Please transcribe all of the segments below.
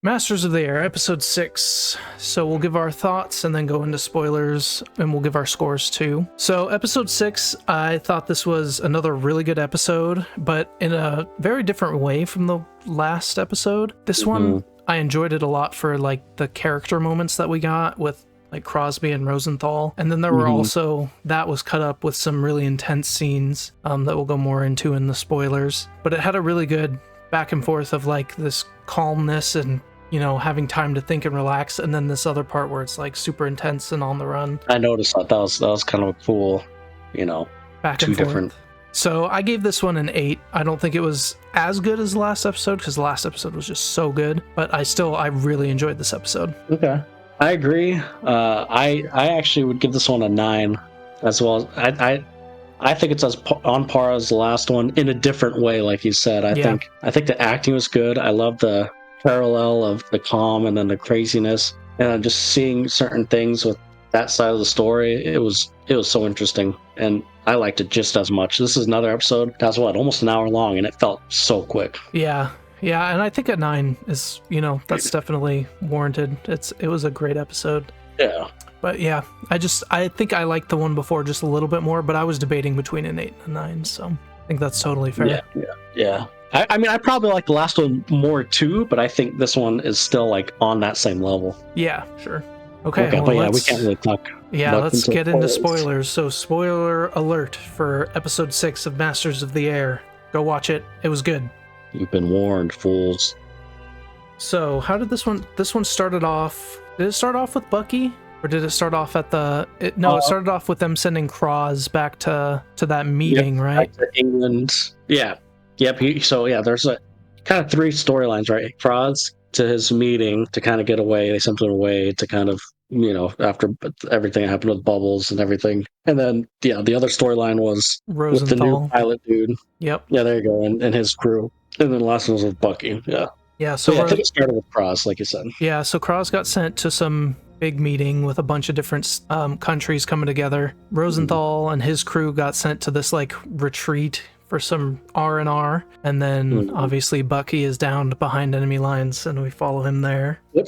Masters of the Air, episode 6. So we'll give our thoughts and then go into spoilers, and we'll give our scores too. So episode 6, I thought this was another really good episode, but in a very different way from the last episode. This one, I enjoyed it a lot for like the character moments that we got with like Crosby and Rosenthal. And then there were also, that was cut up with some really intense scenes that we'll go more into in the spoilers. But it had a really good back and forth of like this calmness and, you know, having time to think and relax, and then this other part where it's like super intense and on the run. I noticed that was kind of a cool, you know, back and forth. Different. So I gave this one an 8. I don't think it was as good as the last episode because the last episode was just so good, but I really enjoyed this episode. Okay, I agree. I actually would give this one a 9 as well. I think it's as on par as the last one in a different way, like you said. I think the acting was good. I love the parallel of the calm and then the craziness, and just seeing certain things with that side of the story. It was so interesting, and I liked it just as much. This is another episode that's almost an hour long, and it felt so quick. Yeah, and I think a 9 is, you know, that's definitely warranted. It was a great episode. Yeah. But yeah, I think I liked the one before just a little bit more, but I was debating between an 8 and a 9, so I think that's totally fair. Yeah. I mean, I probably like the last one more too, but I think this one is still like on that same level. Yeah, sure. Okay, well, but yeah, we can't really talk. Yeah, let's get into spoilers. So, spoiler alert for episode 6 of Masters of the Air. Go watch it. It was good. You've been warned, fools. So, how did this one started off? Did it start off with Bucky? Or did it start off at it started off with them sending Cross back to that meeting, right? Back to England. Yeah. Yep. There's a kind of 3 storylines, right? Cross to his meeting to kind of get away. They sent him away to kind of, you know, after everything that happened with Bubbles and everything. And then, the other storyline was Rosenthal. With the new pilot dude. Yep. Yeah, there you go. And his crew. And then the last one was with Bucky. Yeah. Yeah. So I think it started with Cross, like you said. Yeah. So Cross got sent to some big meeting with a bunch of different countries coming together. Rosenthal and his crew got sent to this like retreat for some R&R, and then obviously Bucky is downed behind enemy lines, and we follow him there. What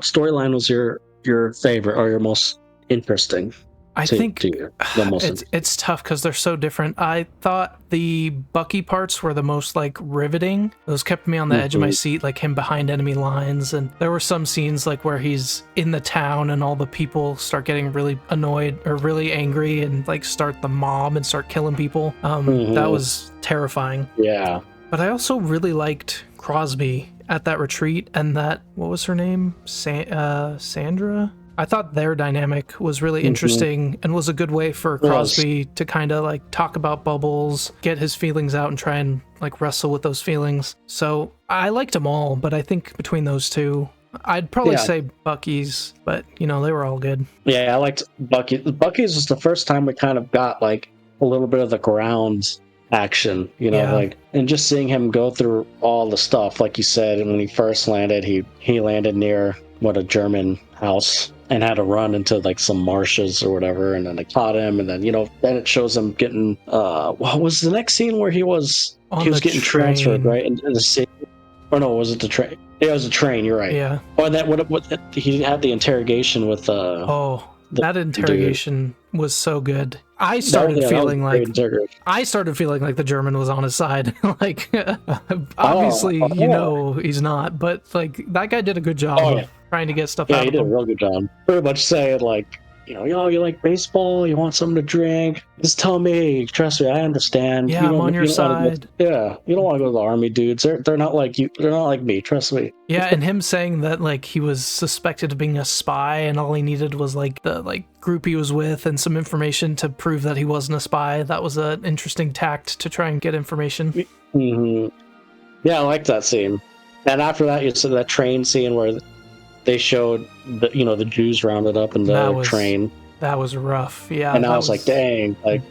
storyline was your favorite or your most interesting? I think it's tough because they're so different. I thought the Bucky parts were the most like riveting. Those kept me on the edge of my seat, like him behind enemy lines. And there were some scenes like where he's in the town and all the people start getting really annoyed or really angry and like start the mob and start killing people. That was terrifying. Yeah. But I also really liked Crosby at that retreat, and that, what was her name? Sandra? I thought their dynamic was really interesting and was a good way for Crosby to kind of like talk about Bubbles, get his feelings out, and try and like wrestle with those feelings. So I liked them all, but I think between those two, I'd probably say Bucky's, but you know, they were all good. Yeah, I liked Bucky. Bucky's was the first time we kind of got like a little bit of the ground action, you know, like, and just seeing him go through all the stuff, like you said, and when he first landed, he landed near a German house and had to run into like some marshes or whatever, and then they caught him, and then, you know, then it shows him getting what was the next scene where he was getting transferred, right, into the city. Or no, was it the train? Yeah, it was a train, you're right. Yeah. Or that what he had the interrogation with that interrogation was so good. I started feeling like the German was on his side. Like, obviously, you know, he's not, but like that guy did a good job of trying to get stuff out. Yeah, he did a real good job. Pretty much saying like, you know, yo, you like baseball? You want something to drink? Just tell me. Trust me, I understand. Yeah, I'm on your side. You don't want to go to the army, dudes. They're not like you. They're not like me. Trust me. Yeah, and him saying that like he was suspected of being a spy, and all he needed was like the group he was with and some information to prove that he wasn't a spy. That was an interesting tact to try and get information. Yeah, I liked that scene. And after that, you said that train scene where they showed the Jews rounded up in the train. That was rough. Yeah. And I was like, dang, like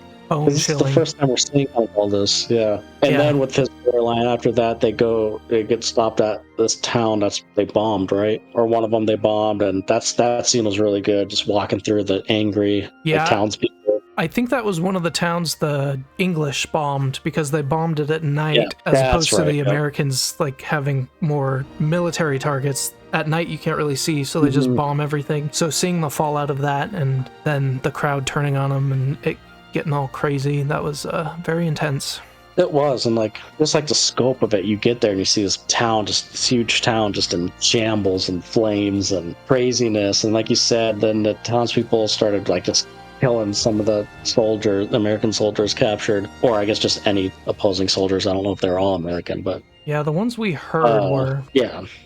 this is the first time we're seeing all this. Yeah. And then with his storyline after that, they get stopped at this town they bombed, right? Or one of them they bombed, and that scene was really good. Just walking through the angry townspeople. I think that was one of the towns the English bombed because they bombed it at night as opposed to the Americans like having more military targets. At night you can't really see, so they just bomb everything. So seeing the fallout of that and then the crowd turning on them and it getting all crazy, that was very intense. It was, and like just like the scope of it, you get there and you see this town, just this huge town, just in shambles and flames and craziness. And like you said, then the townspeople started like just killing some of the soldiers, American soldiers captured, or I guess just any opposing soldiers. I don't know if they're all American, but yeah, the ones we heard were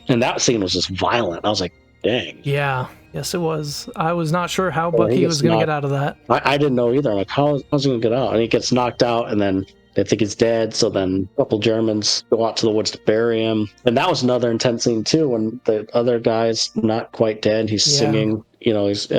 and that scene was just violent. I was like, dang. Yeah, yes, it was. I was not sure how Bucky was going to get out of that. I didn't know either. I'm like, how's he going to get out? And he gets knocked out, and then they think he's dead, so then a couple Germans go out to the woods to bury him. And that was another intense scene, too, when the other guy's not quite dead. He's singing, you know, he just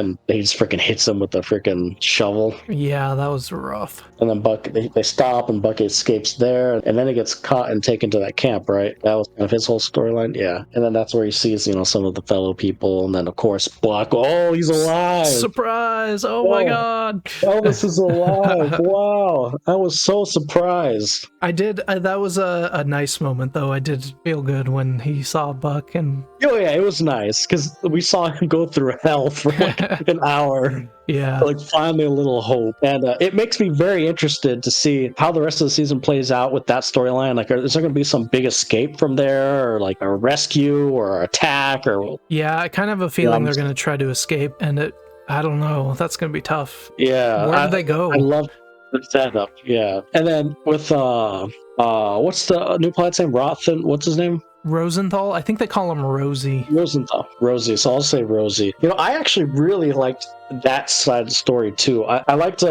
freaking hits him with a freaking shovel. Yeah, that was rough. And then they stop, and Bucky escapes there, and then he gets caught and taken to that camp, right? That was kind of his whole storyline, yeah. And then that's where he sees, you know, some of the fellow people, and then, of course, Buck, oh, he's alive! Surprise! Oh my god! Elvis is alive! Wow! I was so surprised. I did, that was a nice moment, though. I did feel good when he saw Buck, and... Oh, yeah, it was nice, because we saw him go through hell for like an hour. Yeah. Like finally a little hope. And it makes me very interested to see how the rest of the season plays out with that storyline. Like, is there going to be some big escape from there, or like a rescue or attack? Or yeah, I kind of have a feeling they're going to try to escape, and I don't know. That's going to be tough. Yeah. Where do they go? I love the setup. Yeah. And then with what's the new pilot's name? What's his name? Rosenthal? I think they call him Rosie. Rosie. So I'll say Rosie. You know, I actually really liked that side of the story too. I liked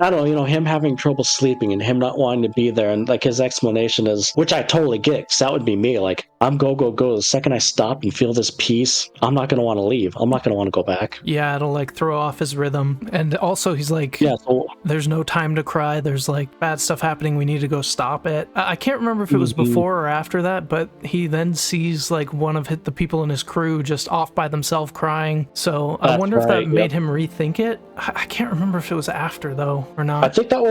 I don't know, you know, him having trouble sleeping and him not wanting to be there, and like his explanation is, which I totally get, because that would be me. Like, I'm go. The second I stop and feel this peace, I'm not going to want to leave. I'm not going to want to go back. Yeah, it'll like throw off his rhythm. And also he's like, there's no time to cry. There's like bad stuff happening. We need to go stop it. I can't remember if it was before or after that, but he then sees like one of the people in his crew just off by themselves crying. So I wonder if that made him rethink it. I can't remember if it was after though or not. I think that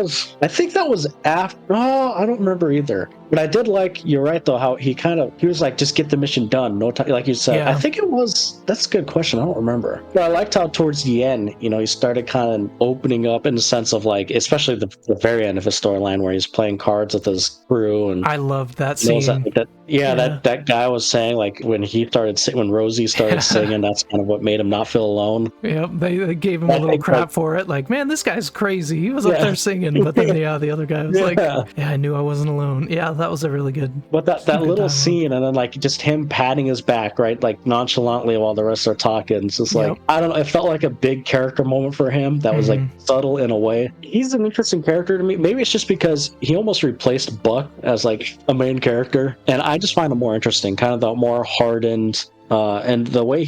was after. Oh, I don't remember either. But I did like, you're right though, how he was like, just get the mission done, no time, like you said. Yeah. I think it was, that's a good question, I don't remember. But I liked how towards the end, you know, he started kind of opening up in the sense of like, especially the very end of his storyline where he's playing cards with his crew. And I loved that scene. That guy was saying like when Rosie started singing, that's kind of what made him not feel alone. Yep, they gave him a little crap for it. Like, man, this guy's crazy. He was up there singing, but then the other guy was like, yeah, I knew I wasn't alone. Yeah, that was a really good. But that little scene, and then like just him patting his back, right, like nonchalantly while the rest are talking. It's just like, I don't know, it felt like a big character moment for him that was like subtle in a way. He's an interesting character to me. Maybe it's just because he almost replaced Buck as like a main character, and I just find him more interesting, kind of the more hardened. And the way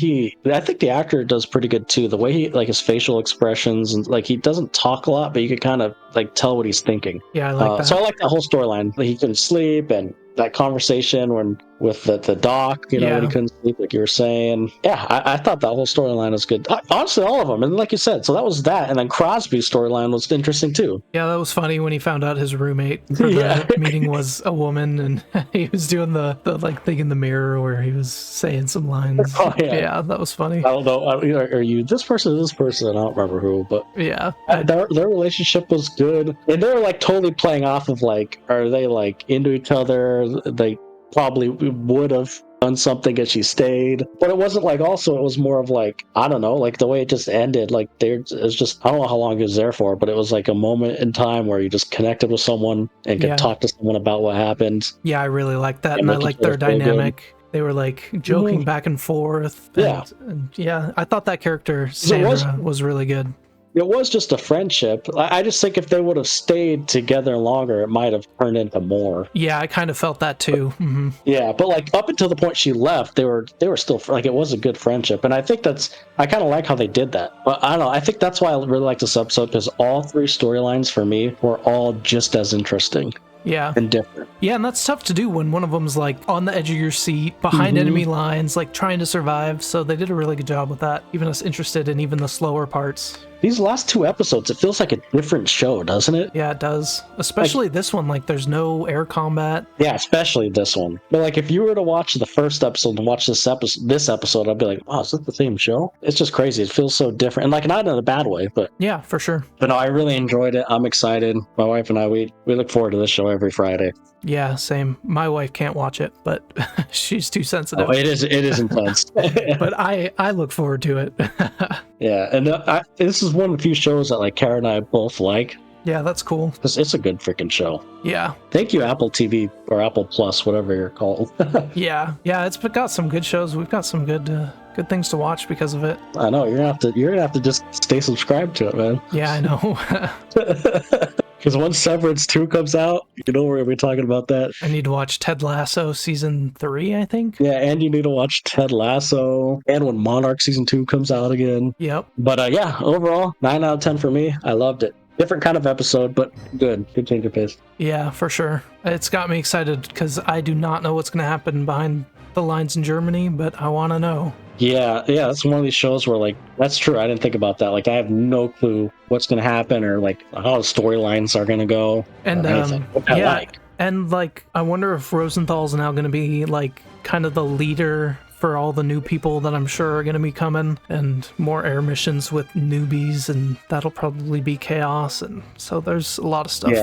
I think the actor does pretty good too. The way he, like his facial expressions, and like he doesn't talk a lot, but you can kind of like tell what he's thinking. Yeah, I like that. So I like that whole storyline. He can sleep, and that conversation with the doc, you know, when he couldn't sleep, like you were saying. Yeah, I thought that whole storyline was good. Honestly, all of them. And like you said, so that was that. And then Crosby's storyline was interesting too. Yeah, that was funny when he found out his roommate for the meeting was a woman, and he was doing the like thing in the mirror where he was saying some lines. Oh, yeah, that was funny. I don't know. Are you this person or this person? I don't remember who, but yeah, their relationship was good. And they were like totally playing off of like, are they like into each other? They probably would have done something if she stayed, but it wasn't like, also it was more of like, I don't know, like the way it just ended, like it's just, I don't know how long he was there for, but it was like a moment in time where you just connected with someone and could talk to someone about what happened. Yeah, I really liked that, and I liked their dynamic. They were like joking back and forth. And I thought that character Sandra was really good. It was just a friendship. I just think if they would have stayed together longer, it might have turned into more. Yeah, I kind of felt that too. Yeah, but like up until the point she left, they were still like, it was a good friendship, and I think I kind of like how they did that. But I don't know. I think that's why I really like this episode, because all three storylines for me were all just as interesting. Yeah. And different. Yeah, and that's tough to do when one of them's like on the edge of your seat, behind enemy lines, like trying to survive. So they did a really good job with that, keeping us interested in even the slower parts. these last 2 episodes, it feels like a different show, doesn't it? Yeah, it does. Especially this one, like there's no air combat. Yeah, especially this one. But like, if you were to watch the first episode and watch this episode, I'd be like, "Wow, is that the same show?" It's just crazy. It feels so different, and like not in a bad way, but yeah, for sure. But no, I really enjoyed it. I'm excited. My wife and I, we look forward to this show every Friday. Yeah, same. My wife can't watch it, but she's too sensitive. Oh, it is intense. But I look forward to it. Yeah, and this is one of the few shows that like Kara and I both like. Yeah, that's cool. It's a good freaking show. Yeah. Thank you, Apple TV or Apple Plus, whatever you're called. Yeah, it's got some good shows. We've got some good things to watch because of it. I know you're gonna have to just stay subscribed to it, man. Yeah, I know. Because once Severance 2 comes out, you know we're gonna be talking about that. I need to watch Ted Lasso season 3, I think. Yeah, and you need to watch Ted Lasso, and when Monarch season 2 comes out again. Yep. But yeah, overall, 9 out of 10 for me. I loved it. Different kind of episode, but good change of pace. Yeah, for sure. It's got me excited because I do not know what's going to happen behind the lines in Germany, but I want to know. Yeah, that's one of these shows where, like, that's true. I didn't think about that. Like, I have no clue what's going to happen or, like, how the storylines are going to go. And, and, like, I wonder if Rosenthal's now going to be, like, kind of the leader for all the new people that I'm sure are going to be coming, and more air missions with newbies, and that'll probably be chaos. And so there's a lot of stuff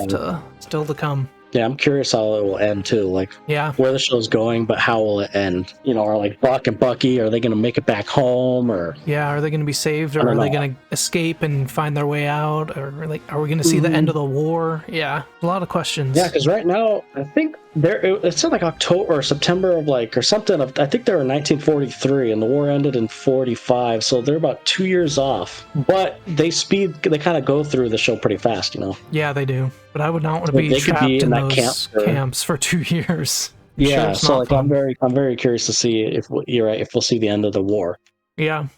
still to come. Yeah, I'm curious how it will end too. Like, where the show's going, but how will it end? You know, are like Buck and Bucky, are they going to make it back home, or are they going to be saved, or are they going to escape and find their way out, or like, are we going to see the end of the war? Yeah, a lot of questions. Yeah, because right now I think it said like October or September of like or something. I think they were in 1943, and the war ended in 45, so they're about 2 years off. But they kind of go through the show pretty fast, you know. Yeah, they do. But I would not want to be trapped in those camps for 2 years. Yeah, so like fun. I'm very curious to see if you're right, if we'll see the end of the war. Yeah.